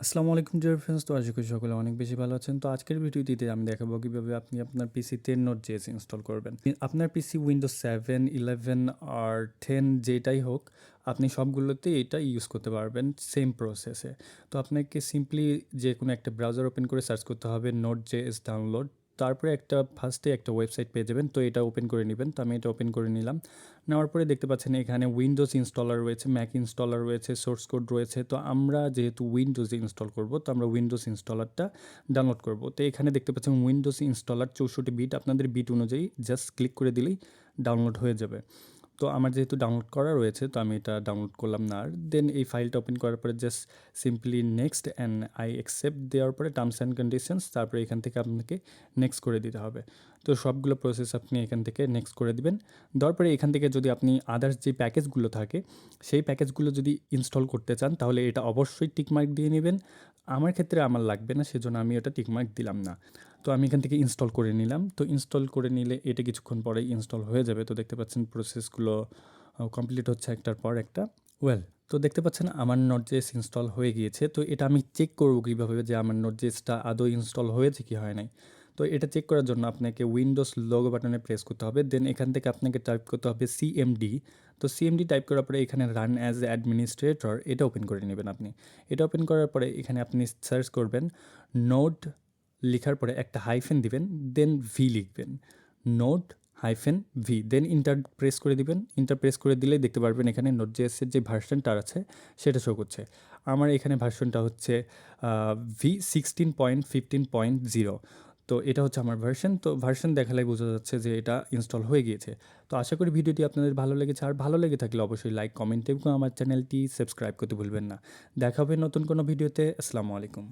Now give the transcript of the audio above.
আসসালামু আলাইকুম dear friends. তো আশা করি সকলে অনেক বেশি ভালো আছেন। তো আজকের ভিডিওটিতে আমি দেখাবো কিভাবে আপনি আপনার পিসিতে Node.js ইনস্টল করবেন। আপনার পিসি উইন্ডোজ 7, 11 আর 10 যেটাই হোক, আপনি সবগুলোতেই এটা ইউজ করতে পারবেন সেম প্রসেসে। তো আপনাকে সিম্পলি যে কোনো একটা ব্রাউজার ওপেন করে সার্চ করতে হবে Node.js ডাউনলোড। তারপরে ফার্স্টে একটা ওয়েবসাইট পেয়ে যাবেন, তো এটা ওপেন করে নেবেন। তো আমি এটা ওপেন করে নিলাম। নেওয়ার পরে দেখতে পাচ্ছেন এখানে উইন্ডোজ ইনস্টলার রয়েছে, ম্যাক ইনস্টলার রয়েছে, সোর্স কোড রয়েছে। তো আমরা যেহেতু উইন্ডোজ ইনস্টল করব, তো আমরা উইন্ডোজ ইনস্টলারটা ডাউনলোড করব। তো এখানে দেখতে পাচ্ছেন উইন্ডোজ ইনস্টলার 64 বিট, আপনাদের বিট অনুযায়ী জাস্ট ক্লিক করে দিলেই ডাউনলোড হয়ে যাবে। তো আমার যেহেতু ডাউনলোড করা রয়েছে, তো আমি এটা ডাউনলোড করলাম না। আর দেন এই ফাইলটা ওপেন করার পরে just simply next and I accept দেওয়ার পরে টার্মস অ্যান্ড কন্ডিশনস, তারপরে এখান থেকে আপনাকে নেক্সট করে দিতে হবে। তো সবগুলো প্রসেস আপনি এখান থেকে নেক্সট করে দিবেন। দেওয়ার পরে এখান থেকে যদি আপনি আদার্স যে প্যাকেজগুলো থাকে, সেই প্যাকেজগুলো যদি ইনস্টল করতে চান, তাহলে এটা অবশ্যই টিকমার্ক দিয়ে নেবেন। আমার ক্ষেত্রে আমার লাগবে না, সেজন্য আমি এটা টিকমার্ক দিলাম না। তো আমি এখান থেকে ইনস্টল করে নিলাম। তো ইনস্টল করে নিলে এটা কিছুক্ষণ পরেই ইনস্টল হয়ে যাবে। তো দেখতে পাচ্ছেন প্রসেসগুলো কমপ্লিট হচ্ছে একটার পর একটা। তো দেখতে পাচ্ছেন আমার Node.js ইনস্টল হয়ে গিয়েছে। তো এটা আমি চেক করব কীভাবে যে আমার Node.jsটা আদৌ ইনস্টল হয়েছে কি হয় নাই। তো এটা চেক করার জন্য আপনাকে উইন্ডোজ লোগো বাটনে প্রেস করতে হবে। দেন এখান থেকে আপনাকে টাইপ করতে হবে সিএমডি। তো সিএমডি টাইপ করার পরে এখানে রান অ্যাজ অ্যাডমিনিস্ট্রেটর এটা ওপেন করে নেবেন আপনি। এটা ওপেন করার পরে এখানে আপনি সার্চ করবেন নোড, লিখার পরে একটা হাইফেন দিবেন, দেন ভি লিখবেন, নোড হাইফেন ভি, দেন ইন্টার প্রেস করে দিবেন। ইন্টার প্রেস করে দিলেই দেখতে পারবেন এখানে Node.js-এর যে ভার্সনটা আছে সেটা শো করছে। আমার এখানে ভার্সনটা হচ্ছে V16.15.0। তো এটা হচ্ছে আমার ভার্সন। তো ভার্সন দেখালেই বোঝা যাচ্ছে যে এটা ইনস্টল হয়ে গিয়েছে। তো আশা করি ভিডিওটি আপনাদের ভালো লেগেছে। আর ভালো লেগে থাকলে অবশ্যই লাইক, কমেন্ট এবং আমার চ্যানেলটি সাবস্ক্রাইব করতে ভুলবেন না। দেখা হবে নতুন কোনো ভিডিওতে। আসসালামু আলাইকুম।